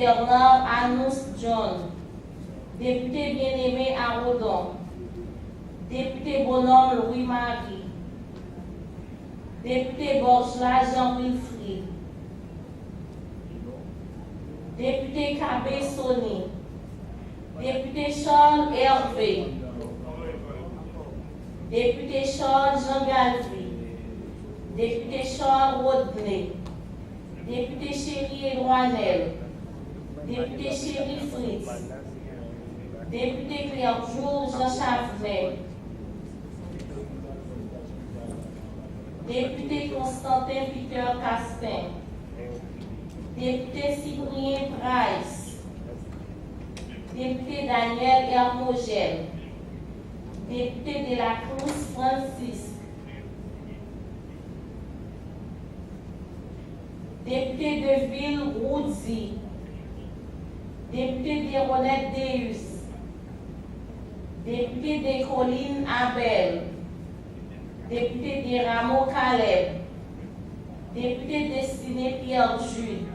Bernard Anous John. Député bien-aimé Arodon. Député Bonhomme Louis-Marie. Député Borgela Jean-Wilfried. Député Kabé Sony. Député Charles Hervé. Député Charles Jean Galvi. Député Charles Rodney. Député Chéri Edouanel. Député Chéri Fritz. Député Claire Jour Jean Chavenet. Député Constantin Peter Castin. Député Cyprien Price. Député Daniel Hermogène. Député de la Cruz Francis. Député de Ville Roudzi. Député de Ronette Deus. Député de Colline Abel. Député de Rameau Caleb. Député Destiné Pierre Jules.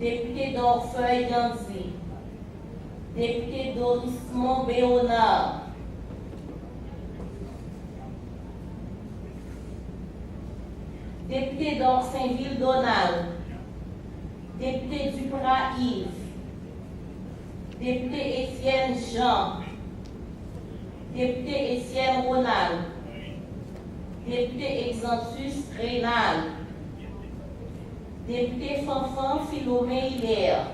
Député d'Orfeuille Ganzi. Député Dorismont Béonard. Député d'Orsainville Donald. Député Duprat Yves. Député Étienne Jean. Député Étienne Ronald. Député Exantus Rénal. Député Fanfan Philomé Hilaire.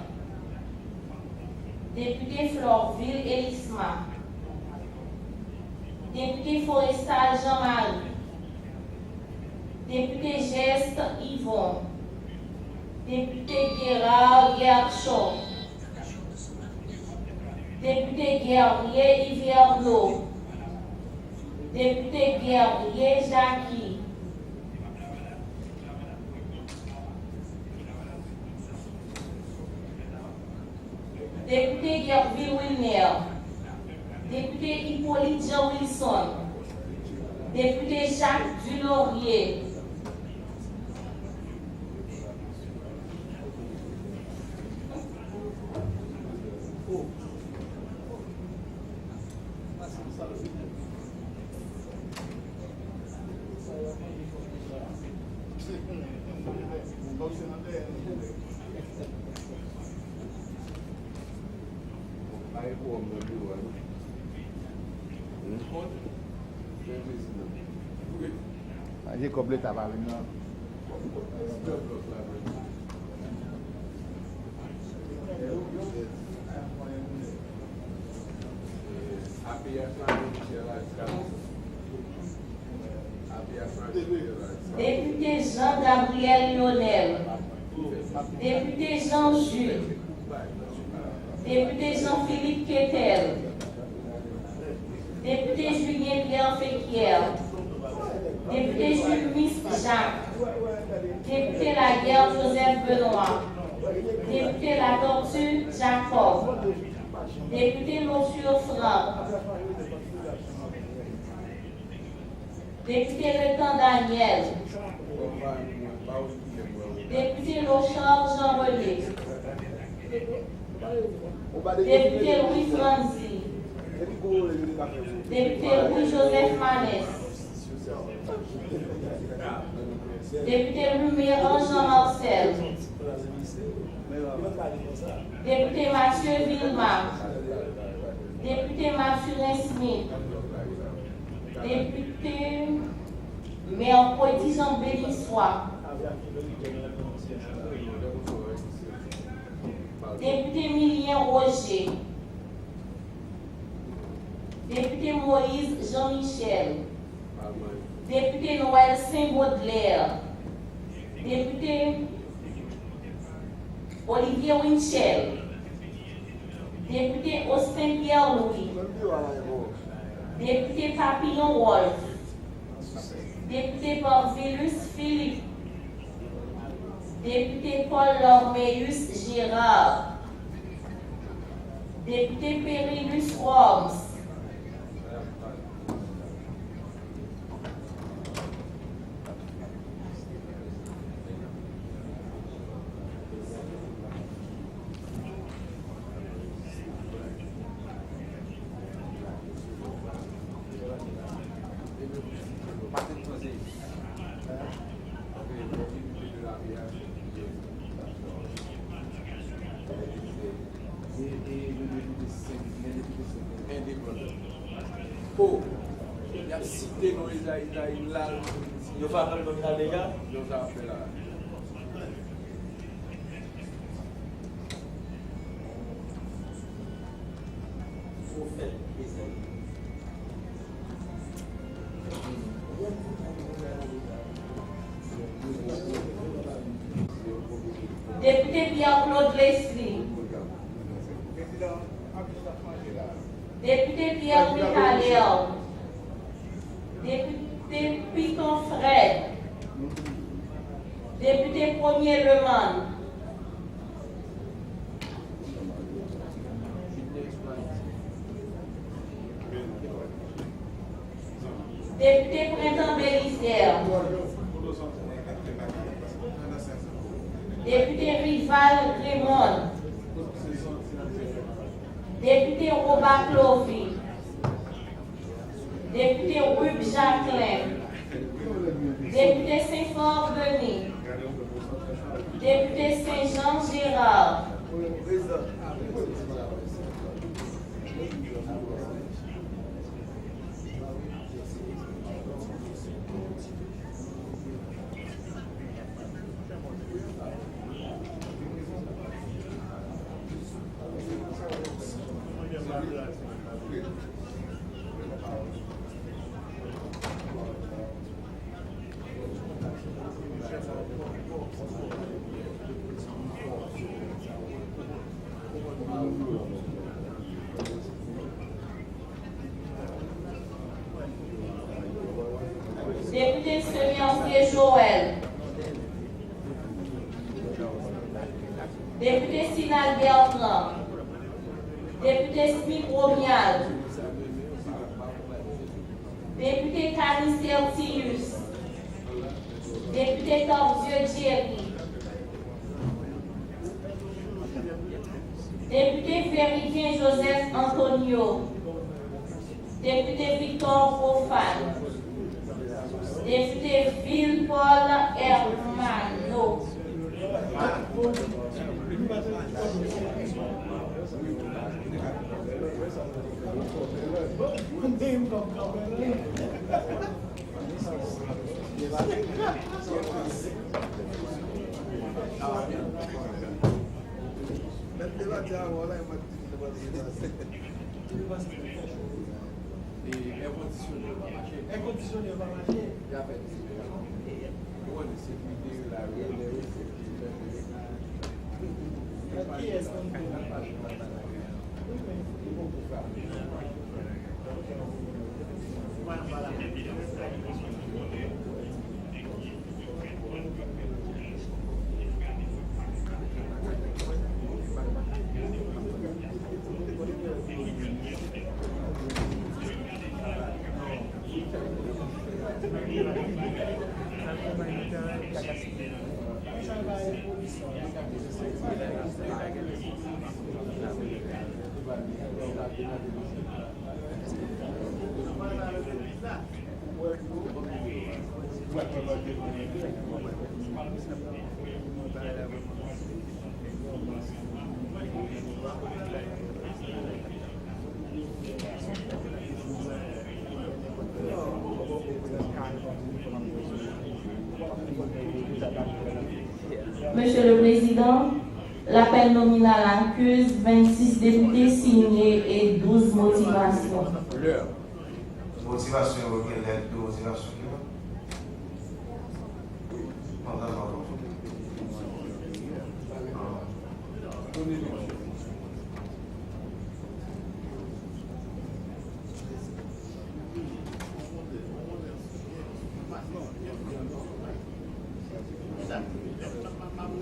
Député Florville Elisma. Député Forestal Jean-Marie. Député Geste Yvon. Député Gérard Guerchon. Député Guerrier Yverneau. Député Guerrier Jackie. Député Guerville Wilner. Député Hippolyte Jean Wilson. Député Jacques Dulaurier. J'ai complété ta vague. Député Jean-Gabriel Lionel. Député Jean Jules. Député Jean-Philippe Quetel. Député Julien Pierre Féquière. Député Jules Miss Jacques. Député Laguerre Joseph Benoît. Député La Tortue Jacob. Député Lossure Franck. Député Le Temps Daniel. Député Lochard Jean Relais. Député Louis Franzi. Député Louis Joseph Manès. Député Luméran Jean Marcel. Député Mathieu Villemar. Député Mathurin Smith. Député Mercredi Jean Bélissois. Député Milien Roger. Député Moïse Jean-Michel. Député Noël Saint-Baudelaire. Député Olivier Winchell. Député Austin Pierre-Louis. Député Papillon Wolf. Député Porvillus Philippe. Député Paul Lormeus Gérard. Député Périlus Worms. Oh, il y a cité dans les Aïe là. Il y a pas de nominal les gars. Il y a ça fait là. Vous faites plaisir. Député Pierre-Claude Leslie. Député Pierre Michael. Député Piton Fred. Député Premier Leman. Député Printemps Bélissière. Député Rival Raymond. Député Robert Clovy. Député Rube Jacqueline. Député Saint-Fort Denis. Député Saint-Jean Gérard. Député Semencier Joël. Député Sinal Bertrand. Député Smith Romial. Député Canis Tertius. Député Tordieu Thierry. Député Véridien Joseph Antonio. Député Victor Profane. Député Ville-Paul Hermano. É condicionado para marcher? Já vai dizer. Olha, se me lá, aqui é Monsieur le Président, l'appel nominal accuse 26 députés signés et 12 motivations. Motivation, quelle est la motivation?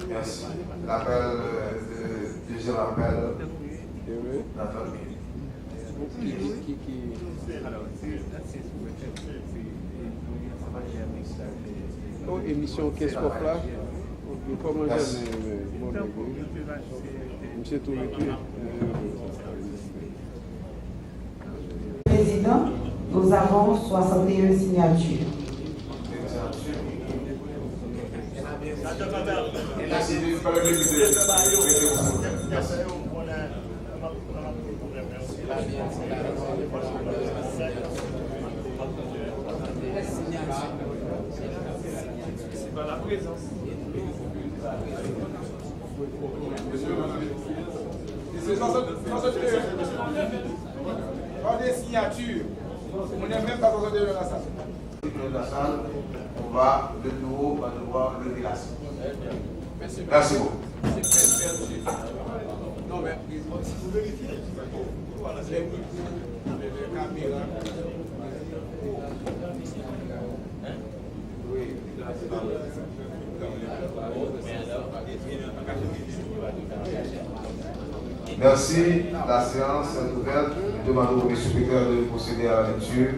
Merci. L'appel, deuxième appel, la famille. Oh, émission qu'est-ce qu'on fait là? Comment j'aime monsieur Tourétu. Président, nous avons 61 signatures. Merci. C'est pas la présence. C'est pas des signatures. On n'est même pas dans de la salle. De la salle, on va de nouveau devoir lever la salle. Merci beaucoup. Non, mais vous vérifiez. Voilà, c'est les caméras. Oui. Merci. La séance est ouverte. Je demande au premier secrétaire de procéder à la lecture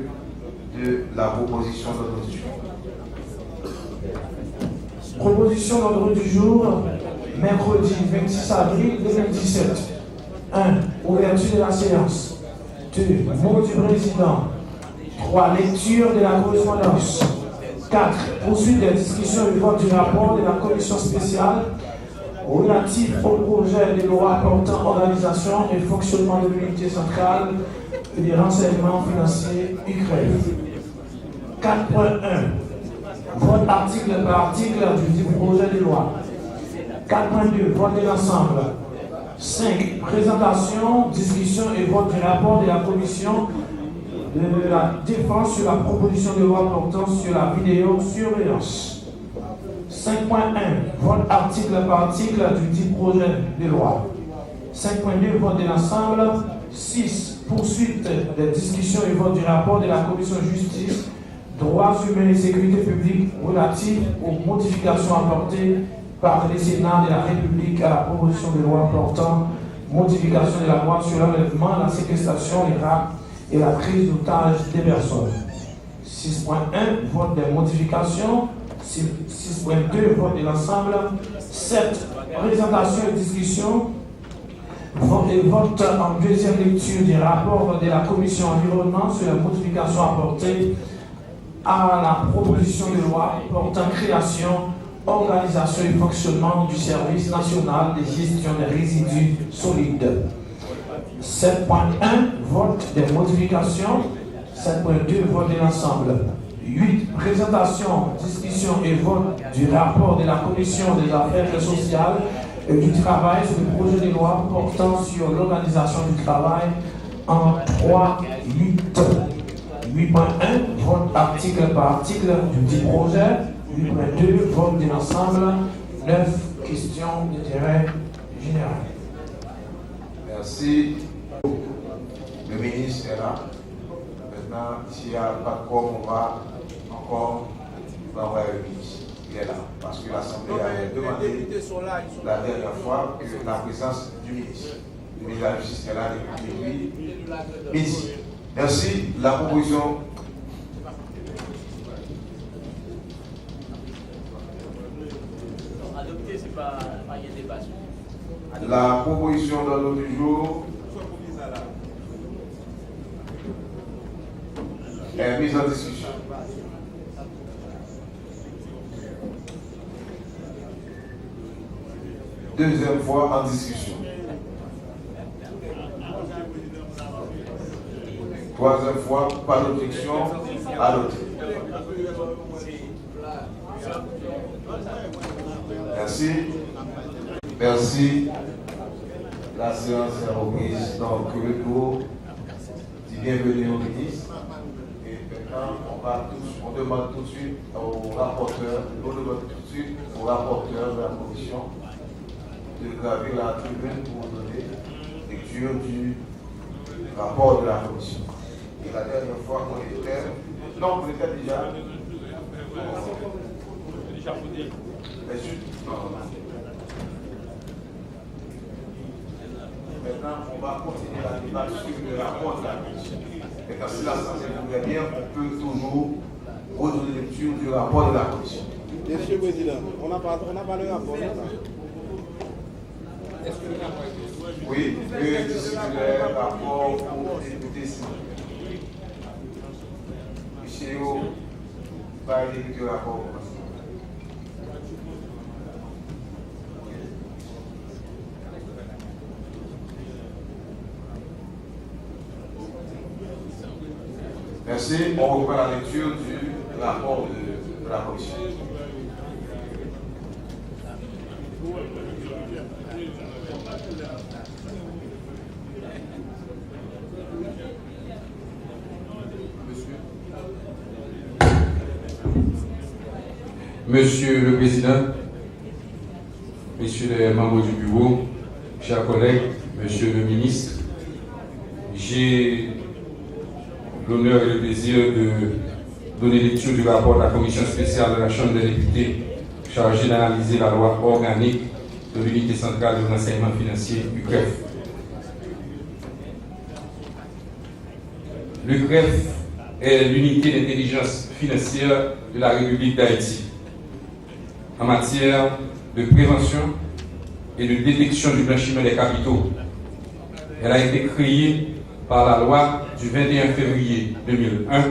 de la proposition d'ordre du jour. Proposition d'ordre du jour, mercredi 26 avril 2017. 1. Ouverture de la séance. 2. Mot du président. 3. Lecture de la correspondance. 4. Poursuite des discussions et vote du rapport de la commission spéciale relatif au projet de loi portant organisation et fonctionnement de l'unité centrale et des renseignements financiers Ukraine. 4.1. Vote article par article du projet de loi. 4.2. Vote de l'ensemble. 5. Présentation, discussion et vote du rapport de la commission de la défense sur la proposition de loi portant sur la vidéosurveillance. 5.1. Vote article par article du dit projet de loi. 5.2. Vote de l'ensemble. 6. Poursuite des discussions et vote du rapport de la commission justice, droits humains et sécurité publique relatif aux modifications apportées par le Sénat de la République à la proposition de loi portant modification de la loi sur l'enlèvement, la séquestration, les rapts et la prise d'otage des personnes. 6.1. Vote des modifications. 6.2. Vote de l'ensemble. 7. Présentation et discussion. Vote en deuxième lecture du rapport de la commission environnement sur la modification apportée à la proposition de loi portant création, organisation et fonctionnement du service national de gestion des résidus solides. 7.1. Vote des modifications. 7.2. Vote de l'ensemble. 8. Présentation, discussion et vote du rapport de la commission des affaires sociales et du travail sur le projet de loi portant sur l'organisation du travail en 3.8. 8.1. Vote article par article du dit projet. 8.2. Vote de l'ensemble. 9. Questions d'intérêt général. Merci. Le ministre est là. Maintenant, s'il n'y a pas de quoi, on va encore envoyer le ministre. Il est là. Parce que l'Assemblée a demandé la dernière fois que la présence du ministre. Le ministre de la Justice est là depuis midi. Merci. La proposition. Adopter, c'est pas rien de débat. La proposition d'ordre du jour est mise en discussion. Deuxième fois en discussion. Troisième fois, pas d'objection, adopté. Merci. Merci. La séance est reprise. Donc, le tour dit bienvenue au ministre. Et maintenant, on demande tout de suite au rapporteur de la commission de gravir la tribune pour donner lecture du rapport de la commission. Et la dernière fois qu'on était, non, on était déjà. Maintenant, on va continuer la débat sur le rapport de la commission. Et quand si l'Assemblée voudrait bien, on peut toujours redonner lecture du rapport de la commission. Monsieur le Président, on n'a pas le rapport. Oui, le rapport au député Michel va lire le rapport. Merci. On reprend la lecture du rapport de la commission. Monsieur le Président, Messieurs les membres du bureau, chers collègues, Monsieur le ministre, j'ai l'honneur et le plaisir de donner lecture du rapport de la commission spéciale de la Chambre des députés chargée d'analyser la loi organique de l'unité centrale de renseignement financier, UCREF. L'UCREF est l'unité d'intelligence financière de la République d'Haïti en matière de prévention et de détection du blanchiment des capitaux. Elle a été créée par la loi du 21 février 2001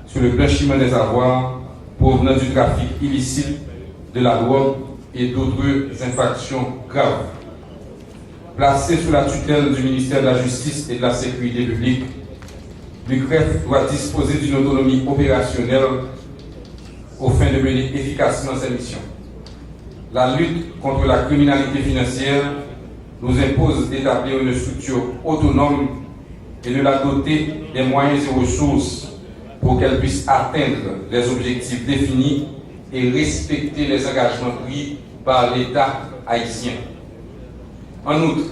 sur le blanchiment des avoirs provenant du trafic illicite de la drogue et d'autres infractions graves. Placée sous la tutelle du ministère de la Justice et de la Sécurité publique, l'UCREF doit disposer d'une autonomie opérationnelle aux fins de mener efficacement ses missions. La lutte contre la criminalité financière nous impose d'établir une structure autonome et de la doter des moyens et ressources pour qu'elle puisse atteindre les objectifs définis et respecter les engagements pris par l'État haïtien. En outre,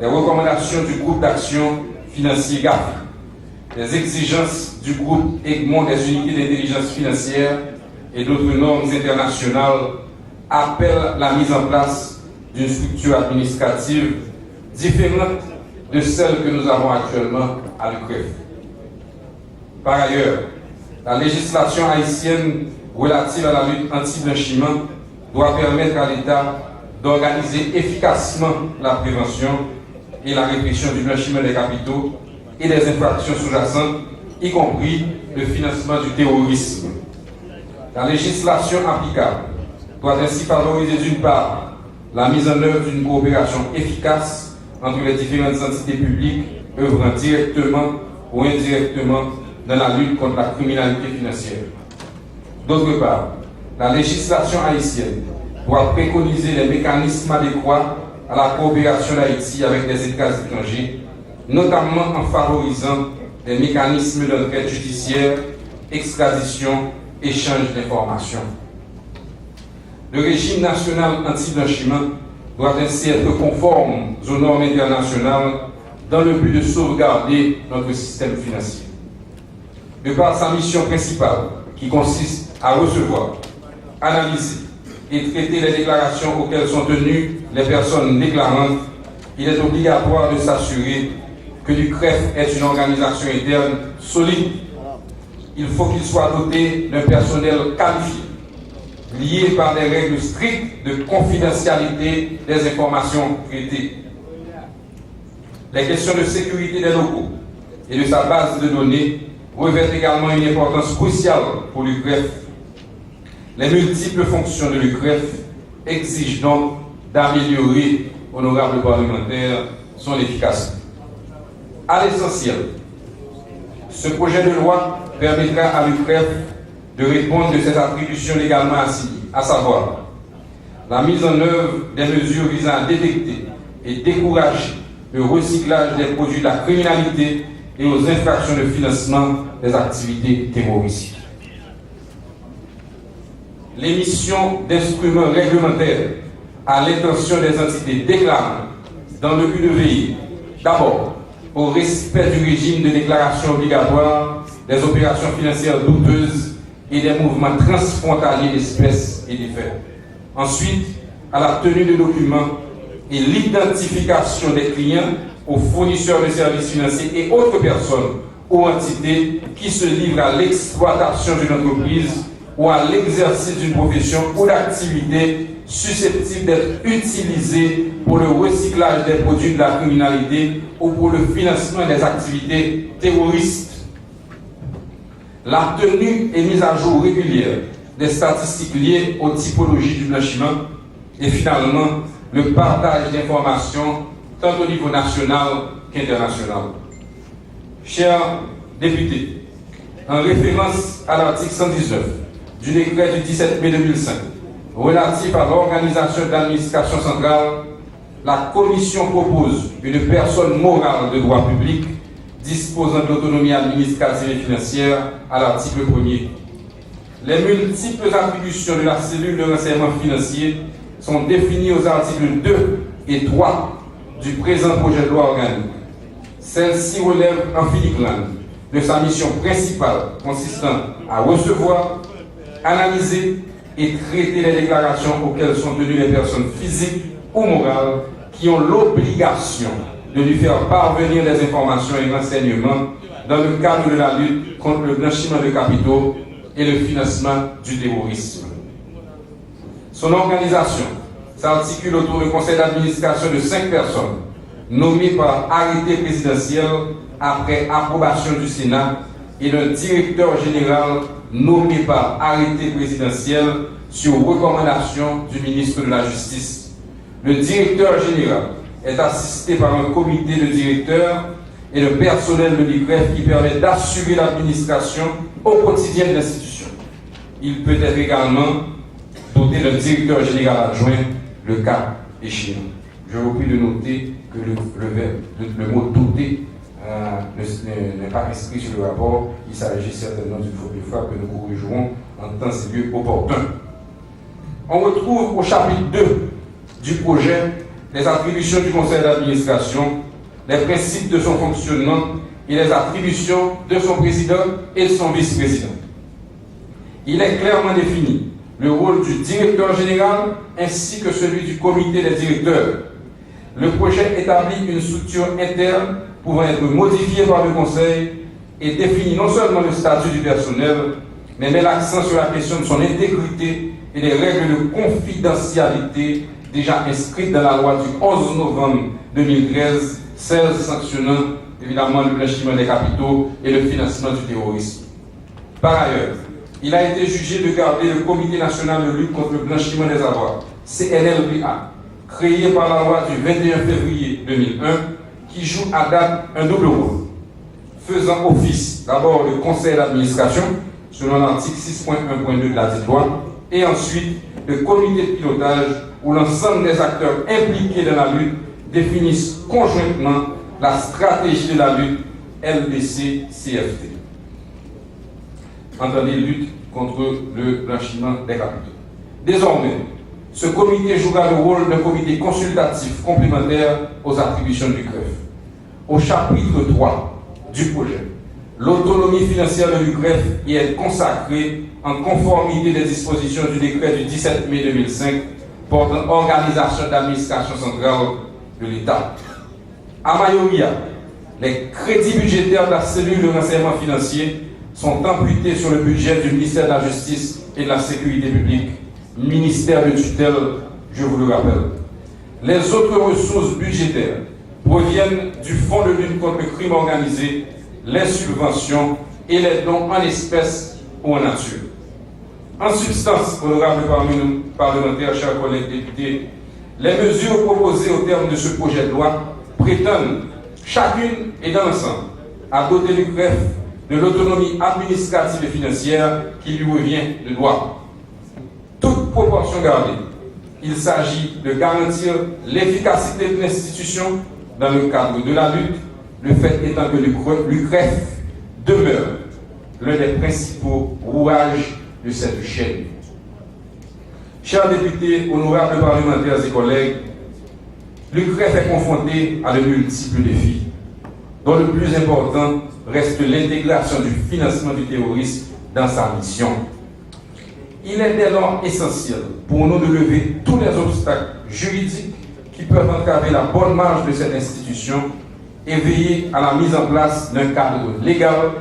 les recommandations du groupe d'action financier GAFI, les exigences du groupe Egmont des unités d'intelligence financière et d'autres normes internationales appellent la mise en place d'une structure administrative différente de celle que nous avons actuellement à l'UCREF. Par ailleurs, la législation haïtienne relative à la lutte anti-blanchiment doit permettre à l'État d'organiser efficacement la prévention et la répression du blanchiment des capitaux et des infractions sous-jacentes, y compris le financement du terrorisme. La législation applicable doit ainsi favoriser d'une part la mise en œuvre d'une coopération efficace entre les différentes entités publiques œuvrant directement ou indirectement dans la lutte contre la criminalité financière. D'autre part, la législation haïtienne doit préconiser les mécanismes adéquats à la coopération d'Haïti avec les États étrangers, notamment en favorisant des mécanismes d'entraide judiciaire, extradition, échange d'informations. Le régime national anti-blanchiment doit ainsi être conforme aux normes internationales dans le but de sauvegarder notre système financier. De par sa mission principale, qui consiste à recevoir, analyser et traiter les déclarations auxquelles sont tenues les personnes déclarantes, il est obligatoire de s'assurer que l'UCREF est une organisation interne solide. Il faut qu'il soit doté d'un personnel qualifié, lié par des règles strictes de confidentialité des informations traitées. Les questions de sécurité des locaux et de sa base de données revêtent également une importance cruciale pour l'UCREF. Les multiples fonctions de l'UCREF exigent donc d'améliorer, honorables parlementaires, son efficacité. À l'essentiel, ce projet de loi permettra à l'UCREF de répondre de ses attributions légalement assignées, à savoir la mise en œuvre des mesures visant à détecter et décourager le recyclage des produits de la criminalité et aux infractions de financement des activités terroristes. L'émission d'instruments réglementaires à l'intention des entités déclarantes dans le but de veiller d'abord au respect du régime de déclaration obligatoire des opérations financières douteuses et des mouvements transfrontaliers d'espèces et d'effets. Ensuite, à la tenue de documents et l'identification des clients aux fournisseurs de services financiers et autres personnes ou entités qui se livrent à l'exploitation d'une entreprise ou à l'exercice d'une profession ou d'activité susceptible d'être utilisée pour le recyclage des produits de la criminalité ou pour le financement des activités terroristes. La tenue et mise à jour régulière des statistiques liées aux typologies du blanchiment et finalement le partage d'informations tant au niveau national qu'international. Chers députés, en référence à l'article 119 du décret du 17 mai 2005 relatif à l'organisation de l'administration centrale, la Commission propose une personne morale de droit public disposant de l'autonomie administrative et financière à l'article 1er. Les multiples attributions de la cellule de renseignement financier sont définies aux articles 2 et 3 du présent projet de loi organique. Celle-ci relève en filigrane de sa mission principale consistant à recevoir, analyser et traiter les déclarations auxquelles sont tenues les personnes physiques ou morales qui ont l'obligation de lui faire parvenir des informations et renseignements dans le cadre de la lutte contre le blanchiment de capitaux et le financement du terrorisme. Son organisation s'articule autour du conseil d'administration de 5 personnes nommées par arrêté présidentiel après approbation du Sénat et d'un directeur général nommé par arrêté présidentiel sur recommandation du ministre de la Justice. Le directeur général est assisté par un comité de directeurs et le personnel de l'IGREF qui permet d'assurer l'administration au quotidien de l'institution. Il peut être également doté d'un directeur général adjoint, le cas échéant. Je vous prie de noter que le mot doté n'est pas inscrit sur le rapport. Il s'agit certainement d'une faute de frappe que nous corrigerons en temps et lieu opportun. On retrouve au chapitre 2 du projet les attributions du conseil d'administration, les principes de son fonctionnement et les attributions de son président et de son vice-président. Il est clairement défini le rôle du directeur général ainsi que celui du comité des directeurs. Le projet établit une structure interne pouvant être modifiée par le conseil et définit non seulement le statut du personnel, mais met l'accent sur la question de son intégrité et les règles de confidentialité déjà inscrites dans la loi du 11 novembre 2013, 16 sanctionnant évidemment le blanchiment des capitaux et le financement du terrorisme. Par ailleurs, il a été jugé de garder le Comité national de lutte contre le blanchiment des avoirs, CNLBA, créé par la loi du 21 février 2001, qui joue à date un double rôle, faisant office d'abord de conseil d'administration, selon l'article 6.1.2 de la dite loi, et ensuite de comité de pilotage où l'ensemble des acteurs impliqués dans la lutte définissent conjointement la stratégie de la lutte LBC-CFT. Entendez, lutte contre le blanchiment des capitaux. Désormais, ce comité jouera le rôle d'un comité consultatif complémentaire aux attributions du CREF. Au chapitre 3 du projet, l'autonomie financière de l'UCREF y est consacrée en conformité des dispositions du décret du 17 mai 2005 portant organisation d'administration centrale de l'État. À Mayoria, les crédits budgétaires de la cellule de renseignement financier sont amputés sur le budget du ministère de la Justice et de la Sécurité publique, ministère de tutelle, je vous le rappelle. Les autres ressources budgétaires proviennent du Fonds de lutte contre le crime organisé, les subventions et les dons en espèces ou en nature. En substance, honorables parlementaires, chers collègues députés, les mesures proposées au terme de ce projet de loi prétendent, chacune et dans l'ensemble, à doter l'UCREF de l'autonomie administrative et financière qui lui revient de droit. Toute proportion gardée, il s'agit de garantir l'efficacité de l'institution dans le cadre de la lutte, le fait étant que l'UCREF demeure l'un des principaux rouages de cette chaîne. Chers députés, honorables parlementaires et collègues, l'UCREF est confronté à de multiples défis, dont le plus important reste l'intégration du financement du terrorisme dans sa mission. Il est dès lors essentiel pour nous de lever tous les obstacles juridiques qui peuvent entraver la bonne marche de cette institution et veiller à la mise en place d'un cadre légal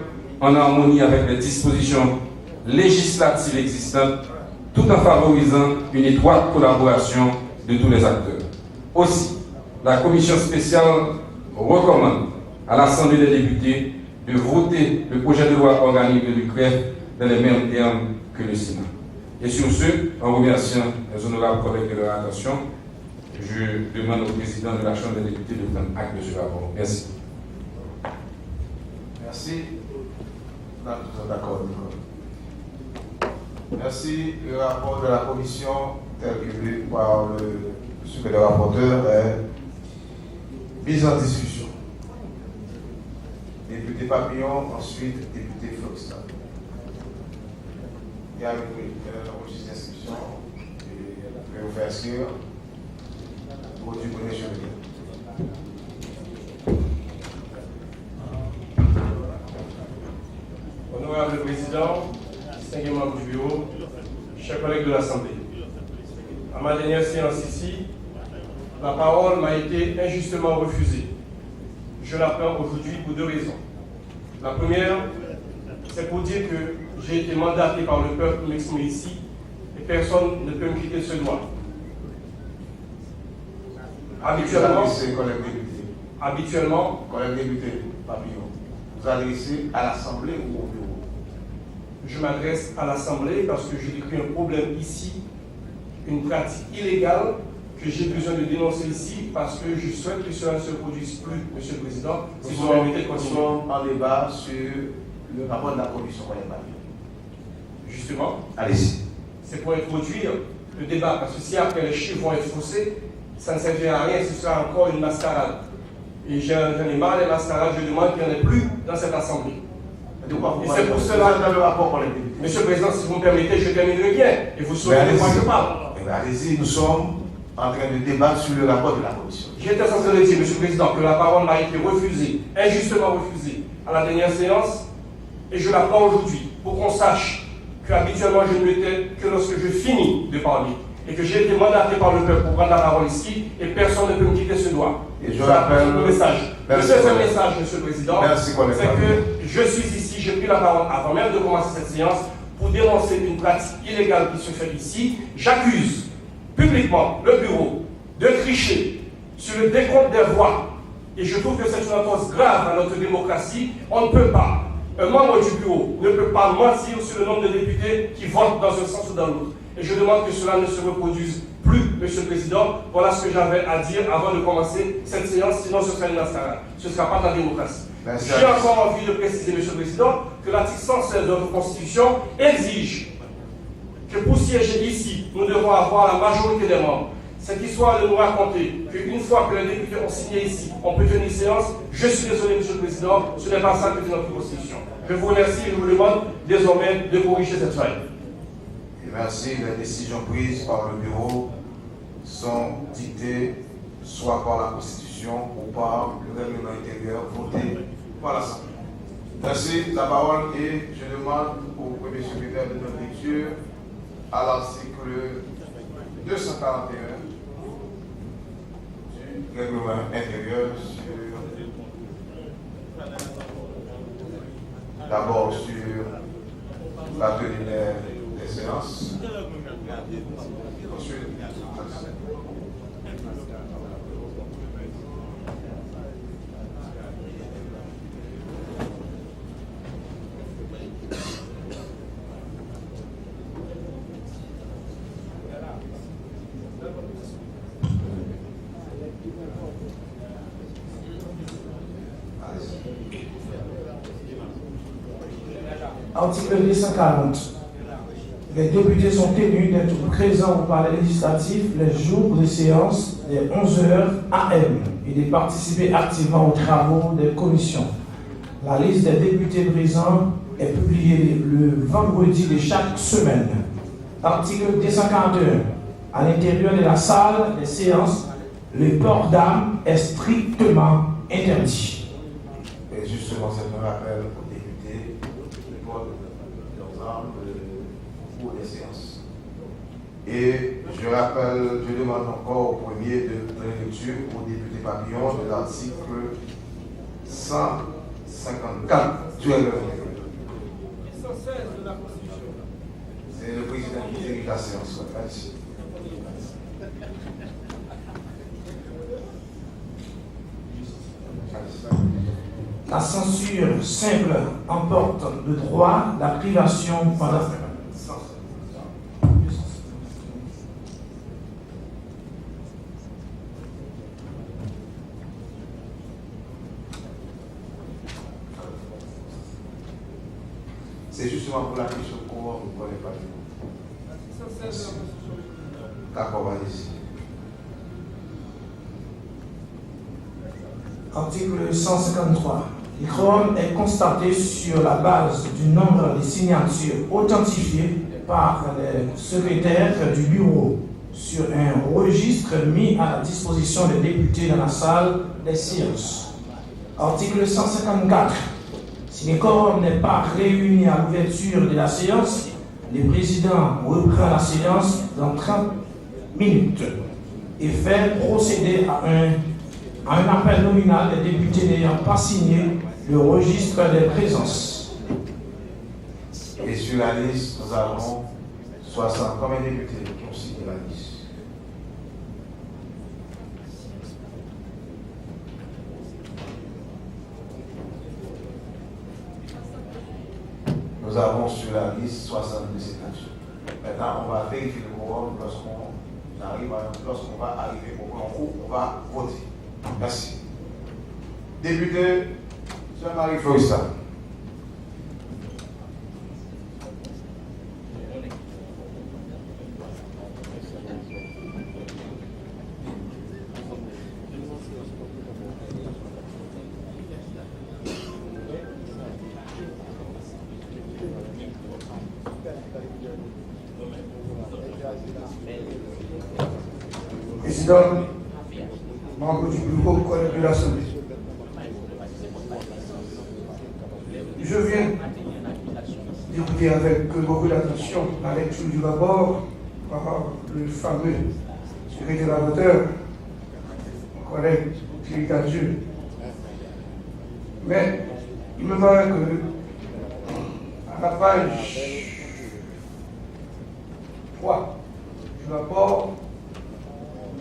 en harmonie avec les dispositions législatives existantes, tout en favorisant une étroite collaboration de tous les acteurs. Aussi, la commission spéciale recommande à l'Assemblée des députés de voter le projet de loi organique de l'UCREF dans les mêmes termes que le Sénat. Et sur ce, en remerciant les honorables collègues de leur attention, je demande au président de la Chambre des députés de prendre acte de ce rapport. Merci. Merci. D'accord. Merci. Le rapport de la commission, tel que lu par le rapporteur, est mis en discussion. Député Papillon, ensuite député Floxton. Il y a une registre d'inscription et je vais vous faire inscrire pour du bonnet sur le lien. Honorable Président, distingués membres du bureau, chers collègues de l'Assemblée, à ma dernière séance ici, la parole m'a été injustement refusée. Je la prends aujourd'hui pour deux raisons. La première, c'est pour dire que j'ai été mandaté par le peuple pour m'exprimer ici et personne ne peut me quitter ce droit. Habituellement, collègue député Papillon, vous adressez à l'Assemblée ou au bureau? Je m'adresse à l'Assemblée parce que j'ai décrit un problème ici, une pratique illégale que j'ai besoin de dénoncer ici parce que je souhaite que cela ne se produise plus, Monsieur le Président, si vous permettez de continuer. Nous sommes en débat sur le rapport de la commission collègue Papillon. Justement, allez-y. C'est pour introduire le débat, parce que si après les chiffres vont être faussés, ça ne servira à rien, ce sera encore une mascarade. Et j'en ai marre des mascarades, je demande qu'il n'y en ait plus dans cette Assemblée. De quoi et c'est pour cela, dans le rapport pour les députés. Monsieur le Président, si vous me permettez, je terminerai bien, et vous saurez de quoi je parle. Allez-y, nous sommes en train de débattre sur le rapport de la commission. J'étais censé le dire, Monsieur le Président, que la parole m'a été refusée, injustement refusée, à la dernière séance, et je la prends aujourd'hui, pour qu'on sache qu'habituellement je ne l'étais que lorsque je finis de parler, et que j'ai été mandaté par le peuple pour prendre la parole ici, et personne ne peut me quitter ce droit. Et je rappelle le message. Le deuxième message, Monsieur le Président, c'est que je suis ici, j'ai pris la parole avant même de commencer cette séance, pour dénoncer une pratique illégale qui se fait ici. J'accuse publiquement le bureau de tricher sur le décompte des voix. Et je trouve que c'est une entorse grave à notre démocratie. On ne peut pas, un membre du bureau ne peut pas mentir sur le nombre de députés qui votent dans un sens ou dans l'autre. Et je demande que cela ne se reproduise plus, Monsieur le Président. Voilà ce que j'avais à dire avant de commencer cette séance, sinon ce sera une mascarade. Ce ne sera pas de la démocratie. J'ai encore envie de préciser, Monsieur le Président, que l'article 116 de notre Constitution exige que pour siéger ici, nous devons avoir la majorité des membres. Cette histoire de nous raconter qu'une fois que les députés ont signé ici, on peut tenir séance, je suis désolé, Monsieur le Président, ce n'est pas ça que dit notre Constitution. Je vous remercie et je vous demande désormais de corriger cette faille. Merci. Les décisions prises par le bureau sont dictées soit par la Constitution ou par le règlement intérieur voté par l'Assemblée. Merci. La parole est, je demande au premier secrétaire de notre lecture à l'article 241 du règlement intérieur d'abord sur la tenue des séances. Ensuite, Article 240. Les députés sont tenus d'être présents au palais législatif les jours de séance des 11h AM et de participer activement aux travaux des commissions. La liste des députés présents est publiée le vendredi de chaque semaine. Article 241. À l'intérieur de la salle des séances, le port d'armes est strictement interdit. Et justement, c'est un rappel aux députés de port leurs armes au cours des séances. Et je rappelle, je demande encore au premier de lecture au député Papillon de l'article 154 du règlement. C'est le président qui dirige la séance. Merci. La censure simple emporte le droit, la privation pendant... C'est justement pour la question qu'on ne connaît pas. D'accord, vas-y. Article 153. Le quorum est constaté sur la base du nombre de signatures authentifiées par les secrétaires du bureau sur un registre mis à la disposition des députés dans la salle des séances. Article 154. Si le quorum n'est pas réuni à l'ouverture de la séance, le président reprend la séance dans 30 minutes et fait procéder à un appel nominal des députés n'ayant pas signé le registre des présences. Et sur la liste, nous avons 60. Combien de députés qui ont signé la liste? Nous avons sur la liste 62 signatures. Maintenant, on va vérifier le quorum lorsqu'on va arriver au grand coup, on va voter. Merci. Député Jean-Marie Florissa. Président, membre du bureau collègue de l'Assemblée. Je viens d'écouter avec beaucoup d'attention la lecture du rapport par le fameux secrétaire rapporteur, mon collègue Thierry Cadieux. Mais il me paraît que à la page 3 du rapport,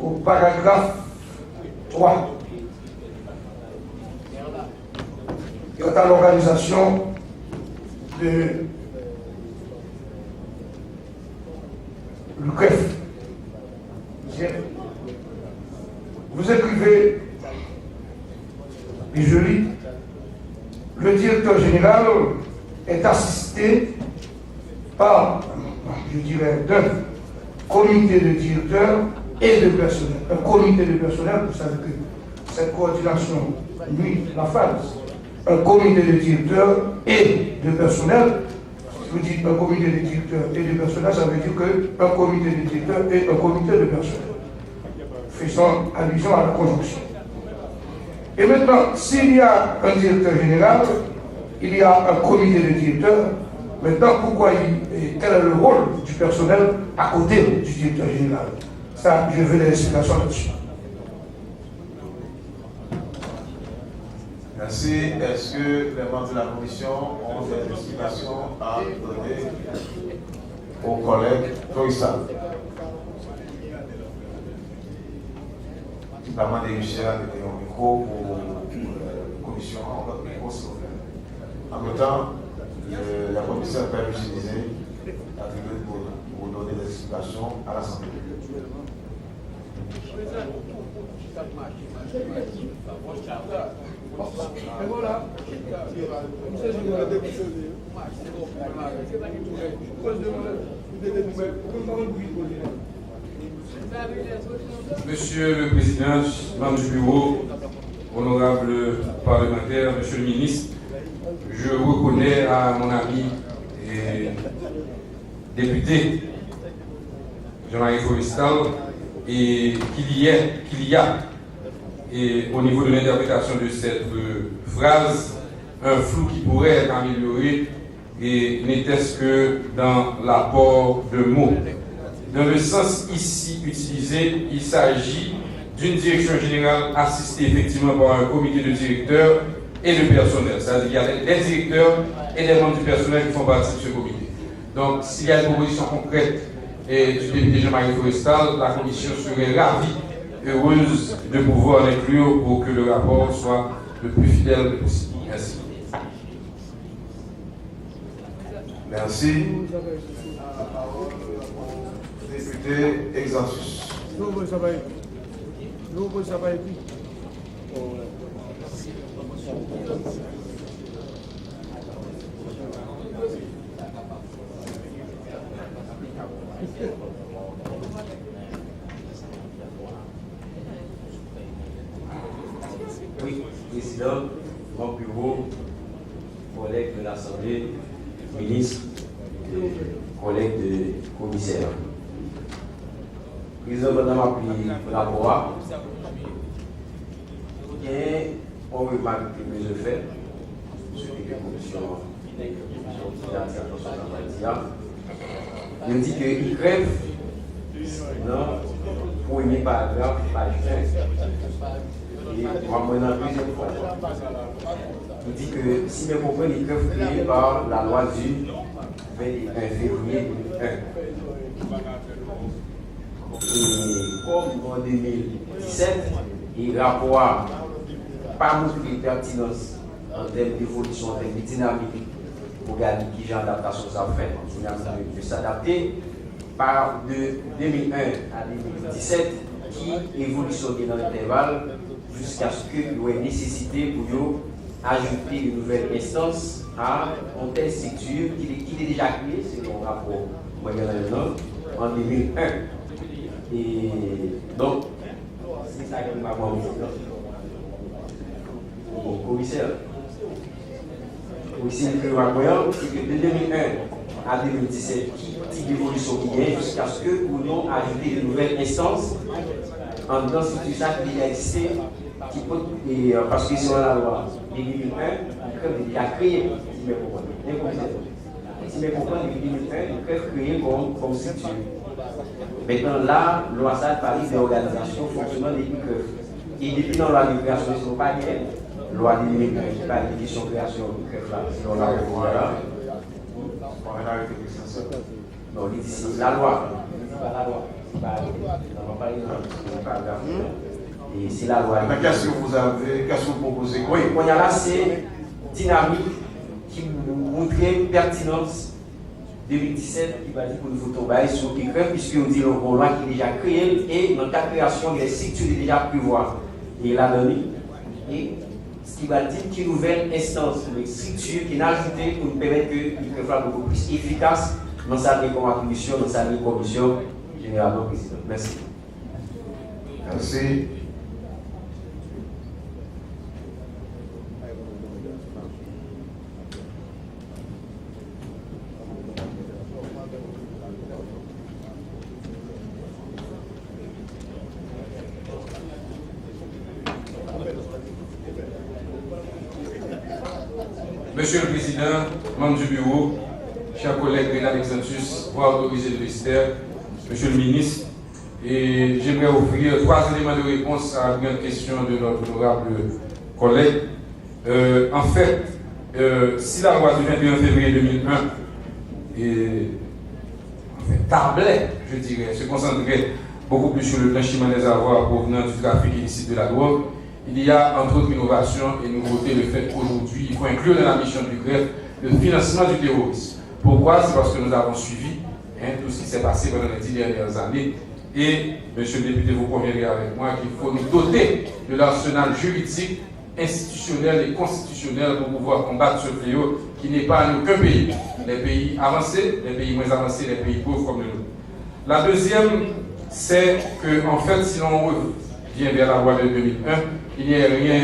au paragraphe 3, quant à l'organisation de l'UCREF, vous écrivez, et je lis, le directeur général est assisté par, je dirais, d'un comité de directeurs et de personnel. Un comité de personnel, vous savez que cette coordination nuit la phase. Un comité de directeurs et de personnel. Si vous dites un comité de directeurs et de personnel, ça veut dire qu'un comité de directeurs et un comité de personnel. Faisant allusion à la conjonction. Et maintenant, s'il y a un directeur général, il y a un comité de directeurs. Maintenant, quel est le rôle du personnel à côté du directeur général? Ça, je veux des explications là-dessus. Merci. Est-ce que les membres de la commission ont des explications à donner aux collègues Florissa? La main des Michel a été au micro pour la commission en votre micro, s'il vous plaît. En même temps, la commission peut utiliser la tribune pour donner des explications à l'Assemblée. Et voilà. Monsieur le Président, membre du bureau, honorable parlementaire, Monsieur le ministre, je reconnais à mon ami et député Jean-Marie Floristal et qu'il y a et au niveau de l'interprétation de cette phrase un flou qui pourrait être amélioré et n'était-ce que dans l'apport de mots. Dans le sens ici utilisé, il s'agit d'une direction générale assistée effectivement par un comité de directeurs et de personnel. C'est-à-dire qu'il y a des directeurs et des membres du personnel qui font partie de ce comité. Donc, s'il y a une proposition concrète du député Jean-Marie Floristal, la commission serait ravie, heureuse de pouvoir l'inclure pour que le rapport soit le plus fidèle possible. Merci. Merci. Député Exantus. Nous, ça va être. Nous, ça va être. Oui, Président, mon bureau, collègues de l'Assemblée, ministre, collègues de commissaire. Président, madame a pris la voix. Et on remarque que je fais, sur les commissions il dit qu'il crève non, premier paragraphe, page 1. Et on va prendre la deuxième fois. Il dit que si mes comprends, il crève créé par la loi du 21 février 2001. Et comme en 2017, il rapport pas montré pertinence en termes d'évolution, en termes de dynamique, pour regarder qui j'ai adaptation ça fait, de s'adapter par de 2001 à 2017, qui évolutionne dans l'intervalle jusqu'à ce qu'il y ait nécessité pour ajouter une nouvelle instance à une telle structure qui est déjà créée, c'est le rapport moyen en 2001. Et donc, c'est ça qui m'a dit. Commissaire. Aussi, le c'est que de 2001 à 2017, qui d'évolution qui est jusqu'à ce que nous ayons ajouté de nouvelles instances en dedans c'est tout ça qui a existé, parce que sur la loi de 2001, il déjà créé, si mes compagnies de 2001, ils peuvent créer comme structure. Maintenant, la loi ça parle d'organisation, fonctionnement des ICREF. Et depuis dans la loi de création, ils ne sont pas bien. Loi de 2001, qui parle de question de création de ICREF là, sinon la loi là. Non, il dit la loi, c'est pas la loi. On va parler de et c'est la loi. Qu'est-ce que vous avez, qu'est-ce que vous proposez? Oui, on y a là, c'est dynamique qui montre pertinence 2017 qui va dire que nous faut tomber sur ICREF, puisqu'on dit qu'on loi qui est déjà créé et dans ta création, les structures est déjà prévoir. Et là, et ce qui va dire qu'une nouvelle instance, une structure qui est ajoutée pour nous permettre que l'ICREF soit beaucoup plus efficace dans sa contribution, dans sa commission généralement président. Merci. Merci. Monsieur le Président, membres du bureau, chers collègues de l'Alexandus, voire autorisé de l'Esther, Monsieur le ministre, et j'aimerais offrir 3 éléments de réponse à une question de notre honorable collègue. En fait, si la loi du 21 février 2001 tablait, je dirais, se concentrait beaucoup plus sur le blanchiment des avoirs provenant du trafic illicite de la drogue, il y a entre autres innovations et nouveautés le fait qu'aujourd'hui, il faut inclure dans la mission du greffe le financement du terrorisme. Pourquoi? C'est parce que nous avons suivi tout ce qui s'est passé pendant les 10 dernières années. Et, monsieur le député, vous conviendrez avec moi qu'il faut nous doter de l'arsenal juridique, institutionnel et constitutionnel pour pouvoir combattre ce fléau qui n'est pas en aucun pays. Les pays avancés, les pays moins avancés, les pays pauvres comme le nôtre. La deuxième, c'est que, en fait, si l'on revient vers la loi de 2001, il n'y a rien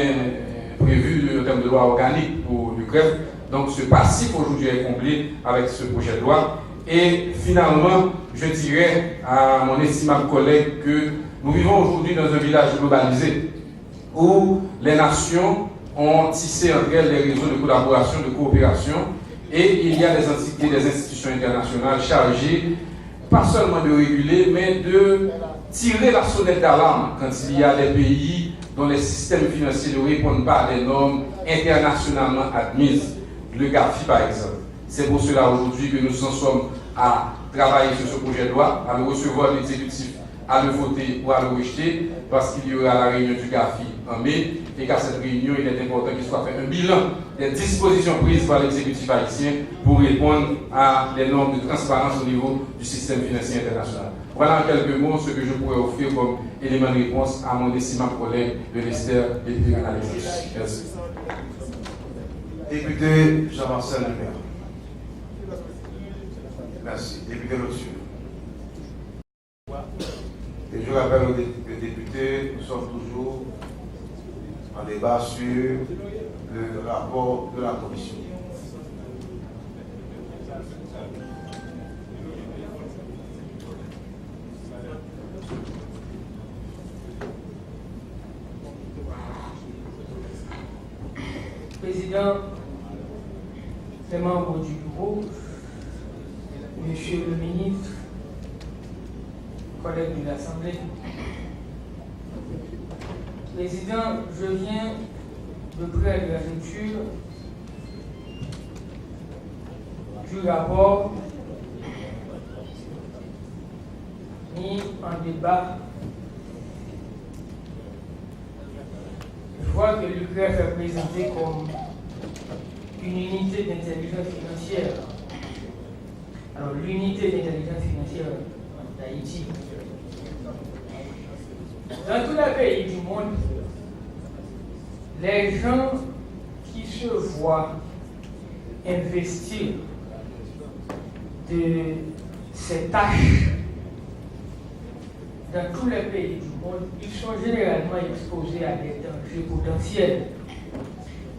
prévu en termes de loi organique pour le greffe. Donc ce passif aujourd'hui est comblé avec ce projet de loi. Et finalement, je dirais à mon estimable collègue que nous vivons aujourd'hui dans un village globalisé où les nations ont tissé entre elles des réseaux de collaboration, de coopération, et il y a des entités, des institutions internationales chargées, pas seulement de réguler, mais de tirer la sonnette d'alarme quand il y a des pays dont les systèmes financiers ne répondent pas à des normes internationalement admises. Le GAFI par exemple. C'est pour cela aujourd'hui que nous en sommes à travailler sur ce projet de loi, à le recevoir l'exécutif, à le voter ou à le rejeter, parce qu'il y aura la réunion du GAFI en mai, et qu'à cette réunion, il est important qu'il soit fait un bilan des dispositions prises par l'exécutif haïtien pour répondre à des normes de transparence au niveau du système financier international. Voilà en quelques mots ce que je pourrais offrir comme élément de réponse à mon estimable collègue de l'Esther et de l'Alexandus. Merci. Député Jean-Marcel Lemaire. Merci. Député Lotieux. rappelle aux députés, nous sommes toujours en débat sur le rapport de la commission. Président, les membres du bureau, Monsieur le ministre, collègues de l'Assemblée. Président, je viens de près de la lecture du rapport mis en débat. Je vois que l'UCREF est présenté comme une unité d'intelligence financière. Alors, l'unité d'intelligence financière d'Haïti. Dans tous les pays du monde, les gens qui se voient investir de ces tâches dans tous les pays du monde, ils sont généralement exposés à des dangers potentiels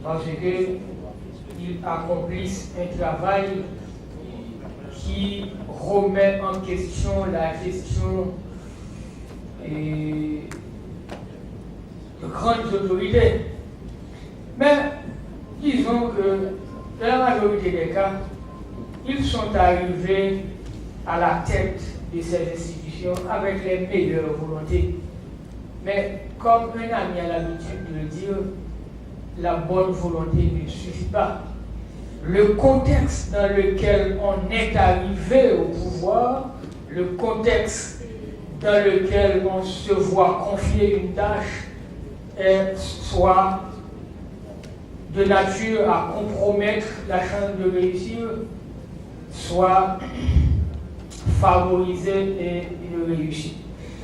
parce qu'ils accomplissent un travail qui remet en question la gestion de grandes autorités. Mais disons que dans la majorité des cas, ils sont arrivés à la tête de ces institutions avec les meilleures volontés. Mais comme un ami a l'habitude de le dire, la bonne volonté ne suffit pas. Le contexte dans lequel on est arrivé au pouvoir, le contexte dans lequel on se voit confier une tâche, est soit de nature à compromettre la chance de réussir, soit favoriser et de réussir.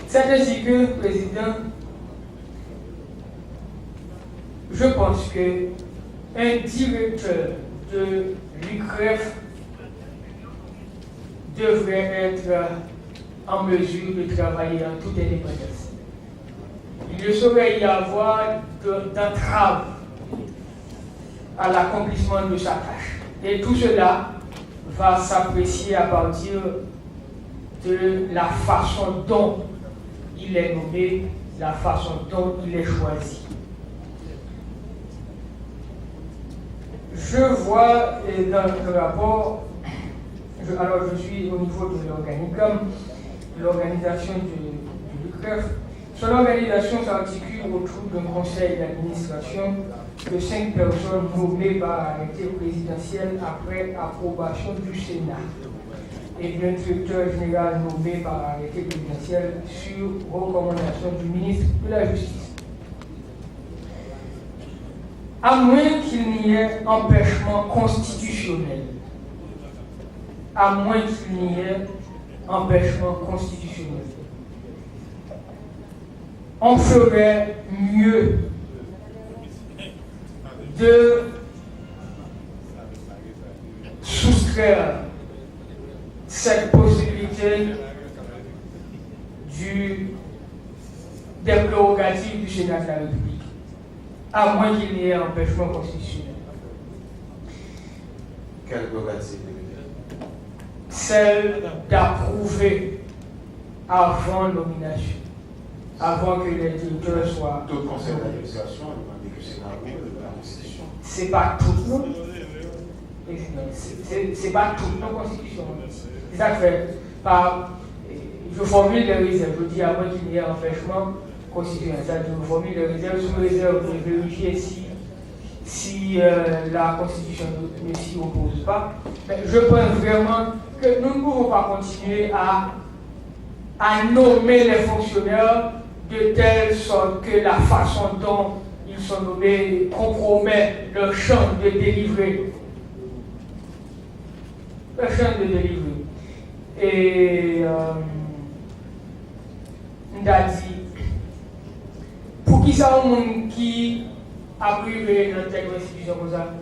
C'est ainsi que, Président, je pense qu'un directeur de l'UCREF devrait être en mesure de travailler en toute indépendance. Il ne saurait y avoir d'entrave à l'accomplissement de sa tâche. Et tout cela va s'apprécier à partir de la façon dont il est nommé, la façon dont il est choisi. Je vois dans le rapport, alors je suis au niveau de l'organigramme, l'organisation du l'UCREF. Son organisation s'articule autour d'un conseil d'administration de 5 personnes nommées par arrêté présidentiel après approbation du Sénat et d'un directeur général nommé par arrêté présidentiel sur recommandation du ministre de la Justice. À moins qu'il n'y ait empêchement constitutionnel, à moins qu'il n'y ait empêchement constitutionnel, on ferait mieux de soustraire cette possibilité des prérogatives du Sénat de la République, à moins qu'il n'y ait un empêchement constitutionnel. Quelle prérogative? Celle d'approuver avant nomination, avant que les directeurs soient. Tout conseil d'administration demande que c'est la Constitution. C'est pas tout, non? C'est pas toute nos constitutions. C'est ça que je formule des réserves. Je dis avant qu'il y ait un empêchement constitutionnel. Je formule des réserves sous réserve de vérifier si la Constitution ne s'y oppose pas. Mais je pense vraiment que nous ne pouvons pas continuer à nommer les fonctionnaires de telle sorte que la façon dont ils sont nommés compromet leur champ de délivrer. Leur champ de délivrer. Et on a dit, pour qui ça un monde qui a privé dans telle constitution comme ça,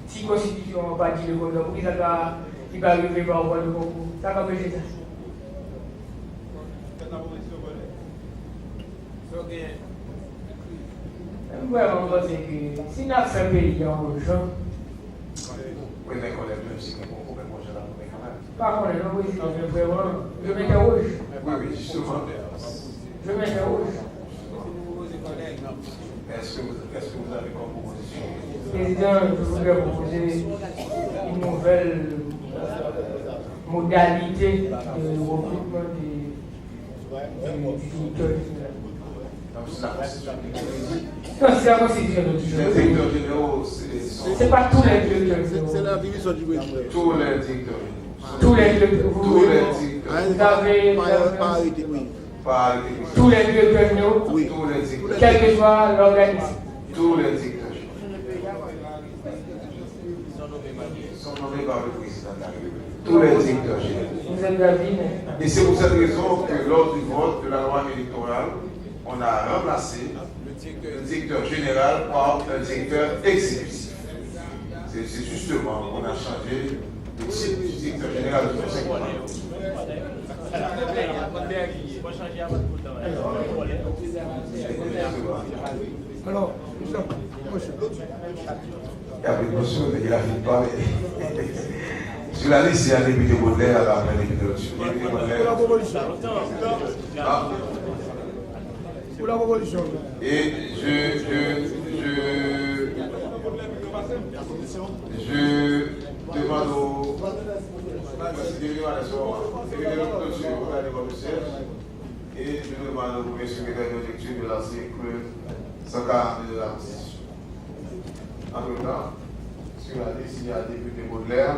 si la constitution n'a pas dit le contraire, pour qui ça va arriver par voie de concours, ça va empêcher ça. Vraiment, parce que si nous avons fait un pays en urgence, oui, mais qu'on est aussi un problème pour la quand même. Par contre, je m'interroge. Oui, justement. Je m'interroge. Est-ce que vous avez comme proposition? Président, je voudrais proposer une nouvelle modalité de recrutement des directeurs. Non, c'est la Constitution de toujours. Les directeurs généraux, c'est pas tous les directeurs généraux. C'est la division du président. Tous les directeurs. Tous les directeurs. Vous avez. Tous les directeurs généraux. Oui. Quel que soit l'organisme. Tous les directeurs sont nommés par le président de la République. Tous les directeurs généraux. Vous êtes d'avis, mais... Et c'est pour cette raison que lors du vote de la loi électorale, on a remplacé le directeur général par un directeur exécutif. C'est justement qu'on a changé le titre du directeur général de conseil. Alors, monsieur, il a fini pas, mais sur la liste, il y a un député Baudelaire, alors un député pour la révolution. Et je demande au et je demande au premier secrétaire de lecture de l'article 142 de la Constitution. En même temps, sur la liste, il y a un député Baudelaire.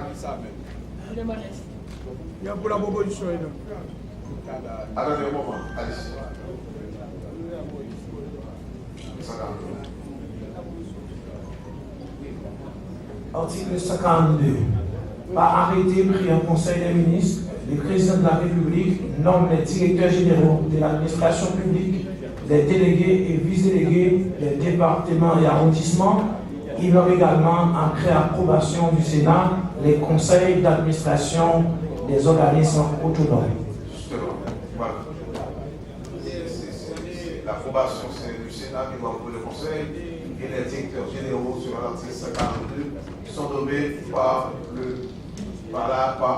Il y a pour la proposition. Attendez un moment, allez. Article 52. Par arrêté pris en Conseil des ministres, le président de la République nomme les directeurs généraux de l'administration publique, les délégués et vice-délégués des départements et arrondissements. Il nomme également, après approbation du Sénat, les conseils d'administration des organismes autonomes. Justement, voilà. L'approbation, c'est du Sénat qui va approver le Conseil et les directeurs généraux sur l'article 52 sont nommés par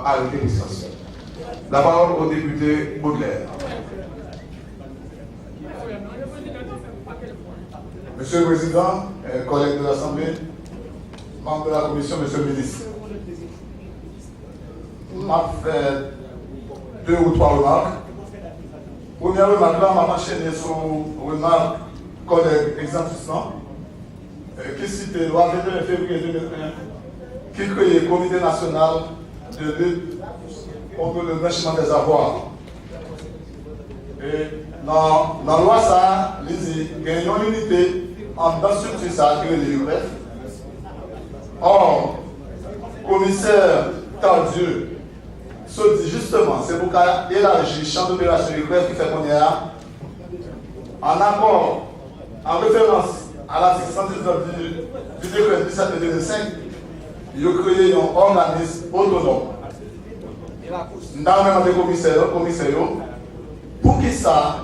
arrêté législatif. La parole au député Baudelaire. Monsieur le Président, collègues de l'Assemblée, membres de la Commission, Monsieur le Ministre, je vais faire 2 ou 3 remarques. Première remarque, là, je vais enchaîner sur remarque collègue exemptissant qui cite la loi 21 février 2001 qui crée le Comité national de lutte contre le blanchiment des avoirs. Et dans la loi, ça, il dit qu'il y a une unité entre la structure ça et l'URF. Or, commissaire Tardieu se dit justement, c'est pour qu'il élargisse le champ d'opération URF qui fait qu'on est là, en accord, en référence à l'article 119 du décret 17 de 2005, il a créé un organisme autonome. Nous avons même des commissaires, pour qui ça,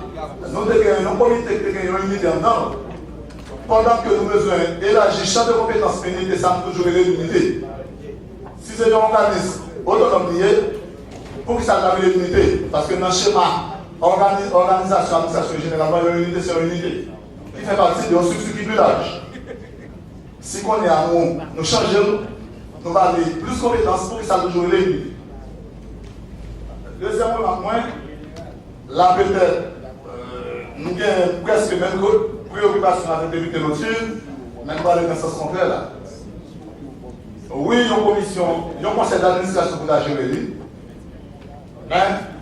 nous avons un comité qui a une unité en dedans. Pendant que nous besoin d'élargir le champ de compétences unité, ça nous toujours l'unité. Si c'est un organisme autonome lié, pour que ça ait l'unité, parce que dans le schéma organisation, administration généralement, l'unité c'est une unité qui fait partie de structure qui est plus large. Si on est à nous changer, nous allons avoir plus de compétences pour que ça toujours l'unité. Deuxième point, là peut-être, nous avons presque même préoccupation avec les députés nocturnes, même pas dans le sens contraire là. Oui, il y a une commission, il y a un conseil d'administration pour la gérer.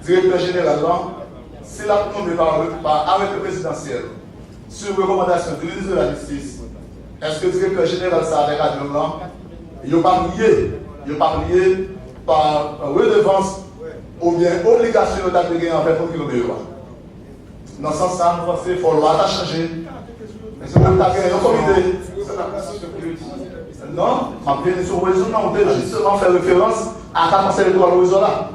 Directeur général, c'est la tombée par arrêté présidentiel sur recommandation du ministre de la Justice. Est-ce que le directeur général, ça avec la demande, il n'est pas lié par redevance ou bien obligation de gagner en fait pour qu'il le loi. Dans ce sens-là, nous pensons qu'il faut le loi changer. Mais c'est pour gagner un comité. Non, ma bien sur l'horizon, on peut justement faire référence à la conseil de l'horizon là.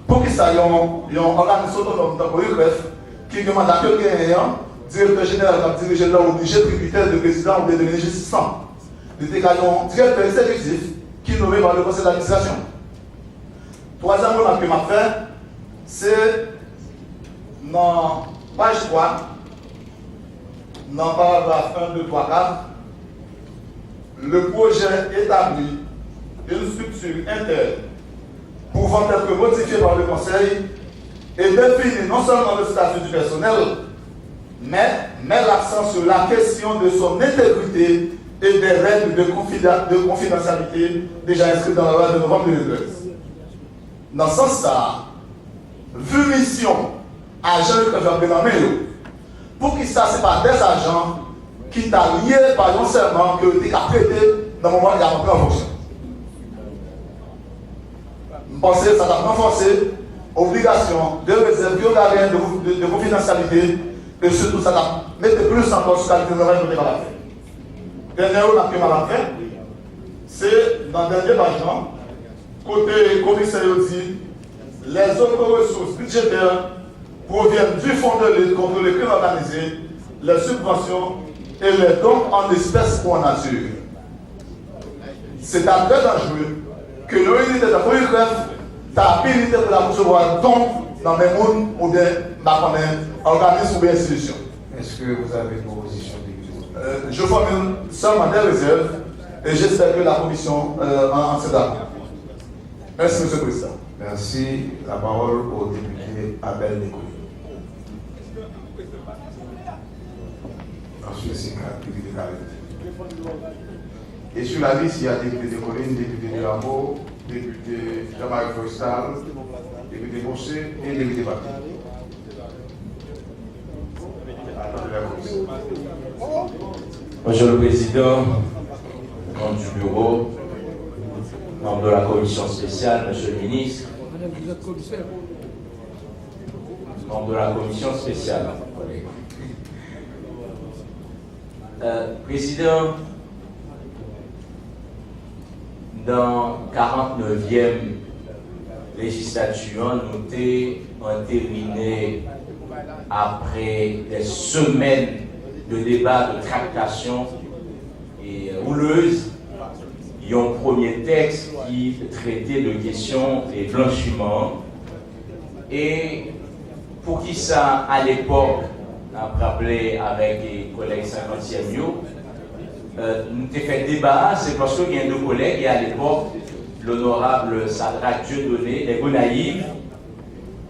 Pour qu'il y ait un organisme autonome dans le URF qui demande à quelqu'un directeur général qui a dirigé là obligé tributaire de président ou de ministre assistant. Il était un directeur exécutif qui est nommé par le conseil d'administration. Troisième moment que m'a fait, c'est dans page 3, dans paragraphe 1, 2, 3, 4, le projet établit une structure interne pouvant être modifiée par le conseil et définit non seulement le statut du personnel, mais met l'accent sur la question de son intégrité et des règles de confidentialité déjà inscrites dans la loi de novembre 2013. Dans ce sens-là, vu mission agent de président pour qui ça, ce n'est pas des agents qui t'a lié par non seulement que tu as prêté dans le moment où il y a entré en fonction. Je pense que ça t'a renforcé obligation de réserve de confidentialité et surtout ça t'a mis plus encore sur la qualité de travail que tu as fait. Dernier mot que je fait, c'est dans le dernier page, côté commissaire dit les autres ressources budgétaires proviennent du fonds de lutte contre le crime organisé, les subventions et les dons en espèces ou en nature. C'est très dangereux que l'unité de police t'a habilité pour la recevoir dons dans les mondes ou des organismes ou des institutions. Est-ce que vous avez une proposition de Je formule seulement des réserves et j'espère que la commission en sera d'accord. Merci, M. le Président. Merci. La parole au député Abel Négoui. Ensuite, c'est député Carré. Et sur la liste, il y a député de Colline, député de Rameau, député Jean-Marie Forestal, député Bossé et député Papi. Monsieur le Président, membre du bureau, membre de la commission spéciale, Monsieur le ministre, membre de la commission spéciale, Président, dans 49e législature, nous avons entériné après des semaines de débats, de tractations et houleuses, il y a un premier texte qui traitait de questions de blanchiment. Et pour qui ça, à l'époque, on a rappelé avec les collègues 50e, nous avons fait débat, c'est parce qu'il y a deux collègues, et à l'époque, l'honorable Sadrak Dieudonné, des Gonaïves,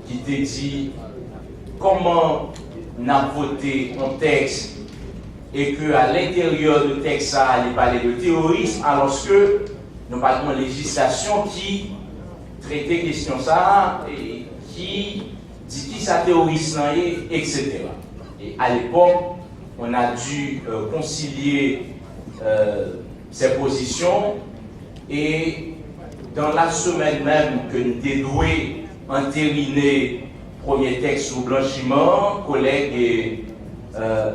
qui t'a dit comment on a voté un texte et qu'à l'intérieur du texte, ça allait parler de terrorisme, alors que nous parlons de législation qui traitait question ça, et qui dit qui ça terroriste, etc. Et à l'époque, on a dû concilier ces positions et dans la semaine même que nous dédoué entériner premier texte sur blanchiment, collègue et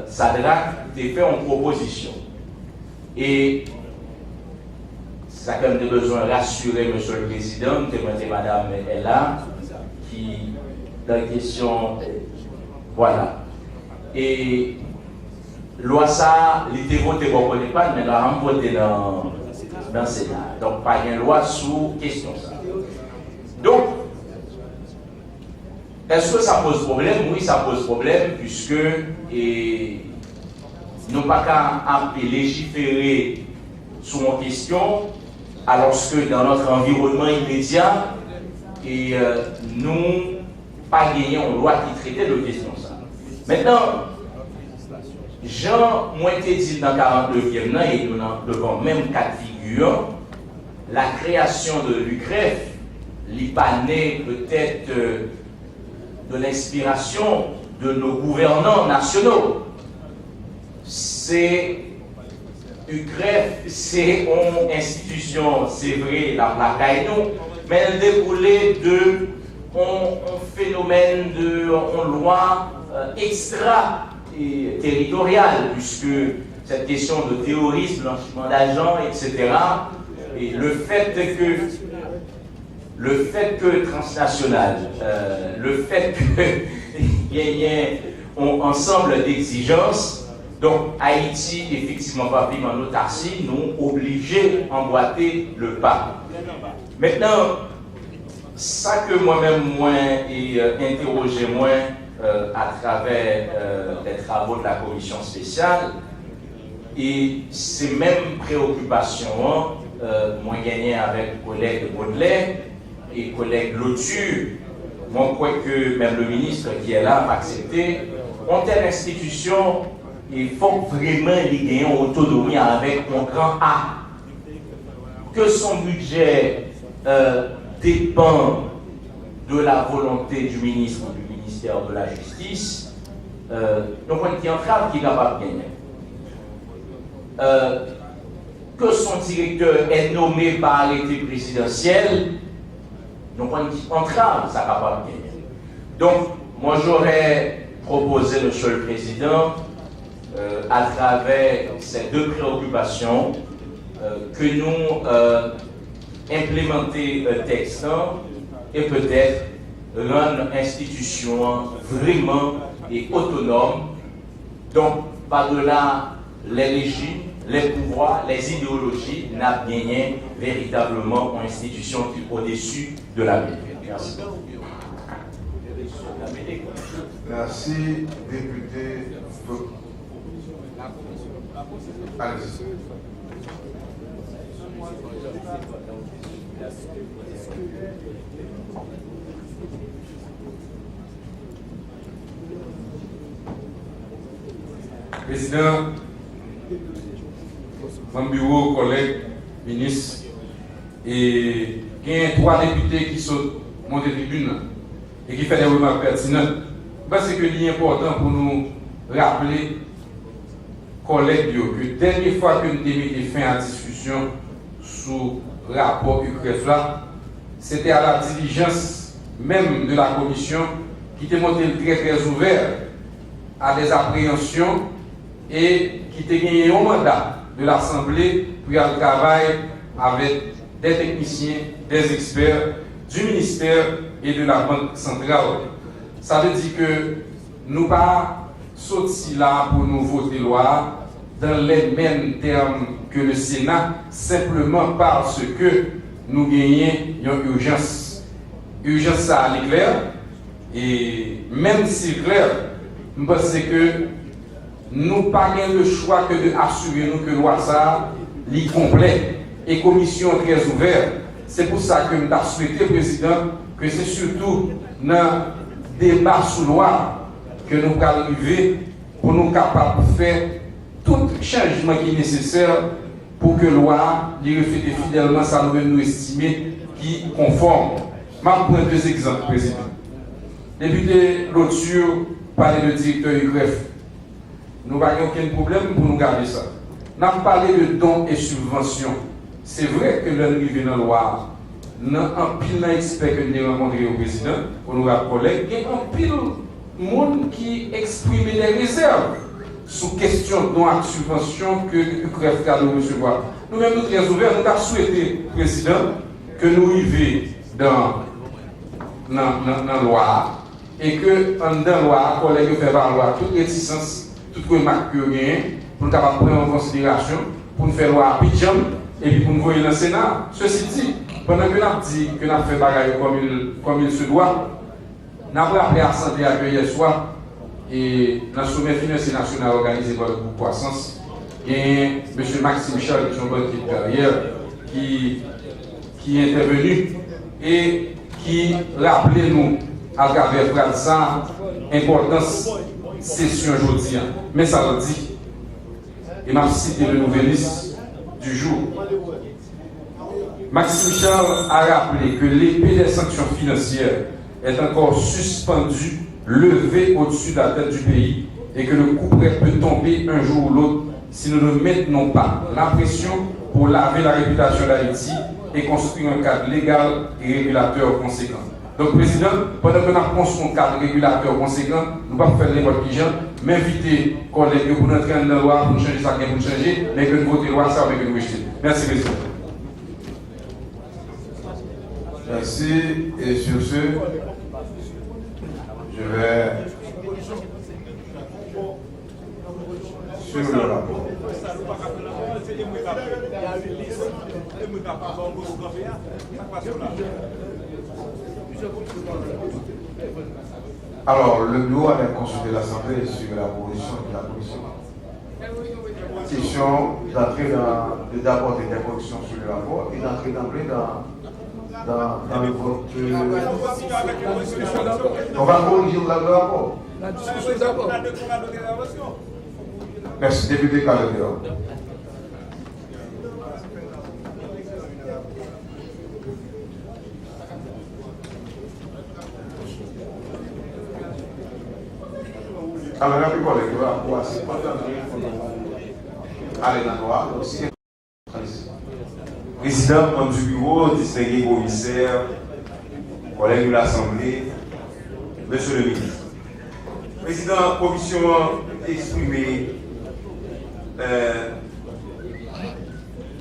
Sadrak a fait une proposition. Et ça a quand même besoin de rassurer M. le Président, Madame est là, qui, dans la question, voilà. Et loi ça, l'idée votée, vous ne connaissez pas, mais la rame votée dans le Sénat. Donc, pas une loi sous question ça. Donc, est-ce que ça pose problème? Oui, ça pose problème, puisque nous n'avons pas qu'à légiférer sur une question, alors que dans notre environnement immédiat, nous n'avons pas gagné une loi qui traitait de question ça. Maintenant, Jean, moi, été dit dans 49e an, et nous sommes devant même cas de figure, la création de l'UCREF, l'IPANE peut-être de l'inspiration de nos gouvernants nationaux. C'est UCREF, c'est une institution, c'est vrai, la CAINO, mais elle découlait de un phénomène de loi extra-territoriale, puisque cette question de terrorisme, blanchiment d'argent, etc., et le fait que transnational, le fait qu'il y ait un ensemble d'exigences. Donc, Haïti, effectivement, pas vivre en autarcie, nous obligés d'emboîter le pas. Maintenant, ça que moi-même, et interrogé moi à travers les travaux de la commission spéciale, et ces mêmes préoccupations, moi gagné avec collègue Baudelaire et collègue Lotur, moi crois que même le ministre qui est là a accepté, ont telle institution, il faut vraiment les gagner en autonomie avec un grand A. Que son budget dépend de la volonté du ministre ou du ministère de la Justice, donc on est entrave qui est capable de gagner. Que son directeur est nommé par arrêté présidentiel, donc on entrave ça capable de gagner. Donc, moi j'aurais proposé, Monsieur le Président, à travers ces deux préoccupations, que nous implémenter un texte et peut-être rendre l'institution vraiment et autonome, donc par-delà les régimes, les pouvoirs, les idéologies, n'a gagné véritablement une institution qui est au-dessus de la vie. Merci. Merci, député. Allez-y. Président, mon bureau, collègues, ministres, et il y a 3 députés qui sont montés tribune et qui font des remarques pertinentes. Parce que c'est important pour nous rappeler, collègues, que la dernière fois que nous avons mis fin à la discussion sur le rapport UCREF, c'était à la diligence même de la commission qui était monté très ouvert à des appréhensions et qui était gagné un mandat de l'Assemblée pour faire le travail avec des techniciens, des experts du ministère et de la Banque centrale. Ça veut dire que nous pas sortis là pour nous voter loi dans les mêmes termes que le Sénat, simplement parce que nous gagnons une urgence. Urgence, ça est clair, et même si c'est clair, je pense que nous n'avons le choix que d'assurer nous que la loi ça est complète et commission très ouverte. C'est pour ça que nous avons souhaité, Président, que c'est surtout dans le débat sous loi que nous allons arriver pour nous capables de faire tout changement qui est nécessaire pour que la loi reflète fidèlement ça nous estimer qui est conforme. Je vais prendre 2 exemples, Président. Député Lotur parlait de directeur UCREF. Nous n'avons aucun problème pour nous garder ça. Nous avons parlé de dons et subventions. C'est vrai que l'arrivée dans la loi, nous avons un pile d'experts que nous avons rencontré au président, pour nos collègues, il y a un pile de monde qui exprime des réserves sur question de dons et subventions que UCREF a de recevoir. Nous-mêmes, nous sommes très ouverts, nous avons souhaité, Président, que nous arrivions dans la loi et que, dans la loi, les collègues fassent valoir toute réticence, toute remarque que nous avons, pour nous prendre en considération, pour nous faire loi à Pidjam et puis pour nous voir dans le Sénat. Ceci dit, pendant que nous avons dit que nous avons fait bagaille comme il se doit, nous avons rappelé à Santé hier soir et dans le sommet financier national organisé par le groupe Croissance, il y a M. Maxime Charles, qui est un banquier de carrière, qui est intervenu et qui rappelait nous à travers ça l'importance de session aujourd'hui. Mais ça le dit. Et m'a cité le nouvelliste du jour. Maxime Charles a rappelé que l'épée des sanctions financières est encore suspendue, levée au-dessus de la tête du pays et que le coup près peut tomber un jour ou l'autre si nous ne maintenons pas la pression pour laver la réputation d'Haïti et construire un cadre légal et régulateur conséquent. Donc, Président, pendant que nous avons construit un cadre régulateur conséquent, nous ne pouvons pas faire n'importe qui, mais inviter les collègues pour entrer dans la loi, pour changer ça, pour changer, mais que nous votions la loi, ça, mais que nous rejetons. Merci, Président. Merci. Et sur ce, je vais sur le rapport. Alors, le bureau avait consulté l'Assemblée sur la proposition de la Commission. Question d'apporter des corrections sur le rapport et d'entrer d'emblée dans le vote. On va corriger le rapport. La discussion d'abord. Merci, député Calédéa. Alors, la plupart des rapports, c'est pas allez dans le droit. Président, membre du bureau, distingué commissaire, collègue de l'Assemblée, Monsieur le ministre. Président, la commission a exprimé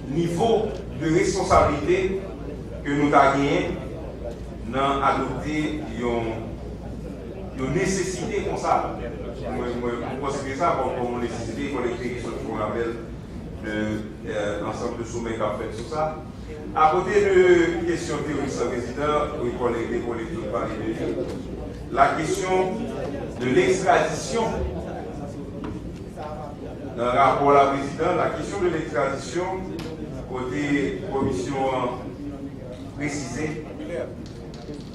niveau de responsabilité que nous avons gagné dans adopter une nécessité comme ça. Vous considérez ça comme une nécessité collective qu'on appelle l'ensemble de sommets qu'a fait sur ça. À côté de question théorique, président, oui, collègue par la question de l'extradition. Dans le rapport à la présidente, la question de l'extradition, côté commission précisée,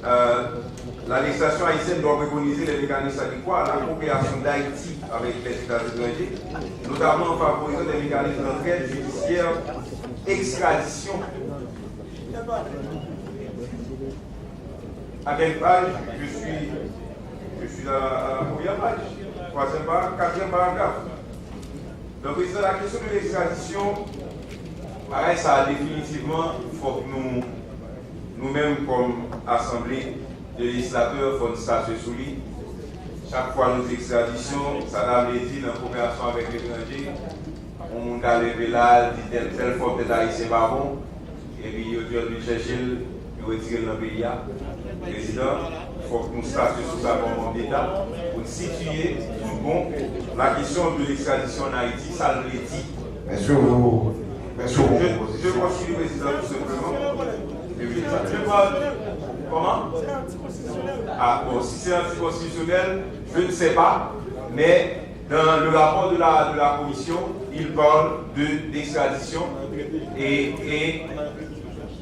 la législation haïtienne doit préconiser les mécanismes adéquats à la coopération d'Haïti avec les États étrangers, notamment en favorisant des mécanismes d'entraide judiciaire, extradition. À quelle page je suis à la première page, troisième paragraphe, quatrième paragraphe. Donc, président, la question de l'extradition, pareil, ça définitivement, il faut que nous-mêmes, comme Assemblée de législateurs, il faut nous statuer sur lui. Chaque fois nos extraditions, ça n'a dit dans la coopération avec l'étranger, on a levé là, dit telle fois que l'Haïtien n'est pas bon, et puis il a dû chercher, il a retiré dans le pays. Président, il faut que nous statuions sur ça comme homme d'État pour situer tout bon. La question de l'extradition en Haïti, ça le dit. Je continue, Président, tout simplement. Comment? Ah, bon, si c'est anticonstitutionnel, je ne sais pas, mais dans le rapport de la commission, il parle d'extradition et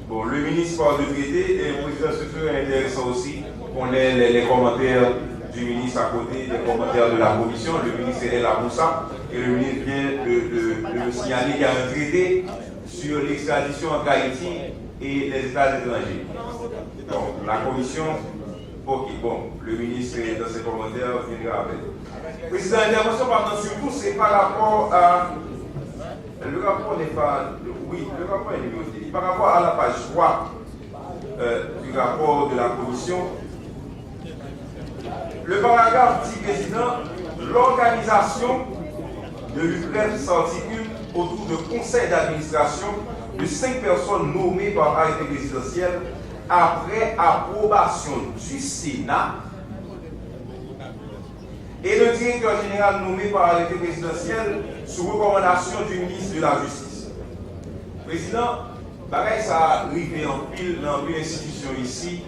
bon, le ministre parle de traité et le président se fait intéressant aussi qu'on ait les commentaires du ministre à côté des commentaires de la commission. Le ministre est là pour ça et le ministre vient de me signaler qu'il y a un traité sur l'extradition entre Haïti et les États étrangers. Donc, la commission, ok, bon, le ministre dans ses commentaires viendra avec. Président, l'intervention par surtout, c'est par rapport à. Le rapport n'est pas. Oui, le rapport est numéroté. Par rapport à la page 3 du rapport de la commission, le paragraphe dit, président, l'organisation de l'UPREF s'articule autour de conseils d'administration de 5 personnes nommées par arrêté présidentiel après approbation du Sénat et le directeur général nommé par arrêté présidentiel sous recommandation du ministre de la Justice. Président, pareil, ça arrive en pile dans une institution ici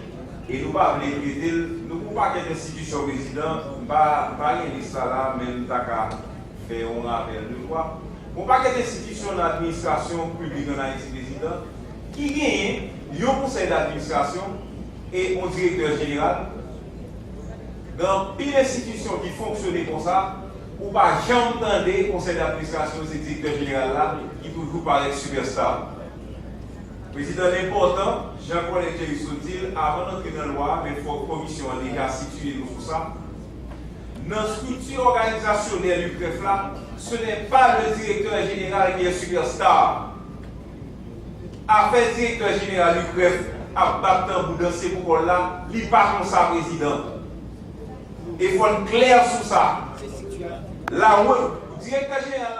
et nous ne pouvons pas traiter, nous ne pouvons pas qu'il y ait institution président, pas rien de ça là, même tant qu'à faire un rappel de quoi. Pour pas qu'il y ait institution d'administration publique en Haïti, président, qui gagne un conseil d'administration et un directeur général dans une institution qui fonctionne comme ça, ou pas jamais entendre le conseil d'administration, ce directeur général là, qui toujours paraît superstar. Président, l'important, Jean-Paul Thierry, avant d'entrer dans la loi, mais il faut que la commission déjà située sur ça. Dans la structure organisationnelle du PREF là, ce n'est pas le directeur général qui est superstar. Après le directeur général du PREF, à battre pour danser pour là, il n'est pas comme ça, président. Il faut être clair sur ça. Là où le directeur général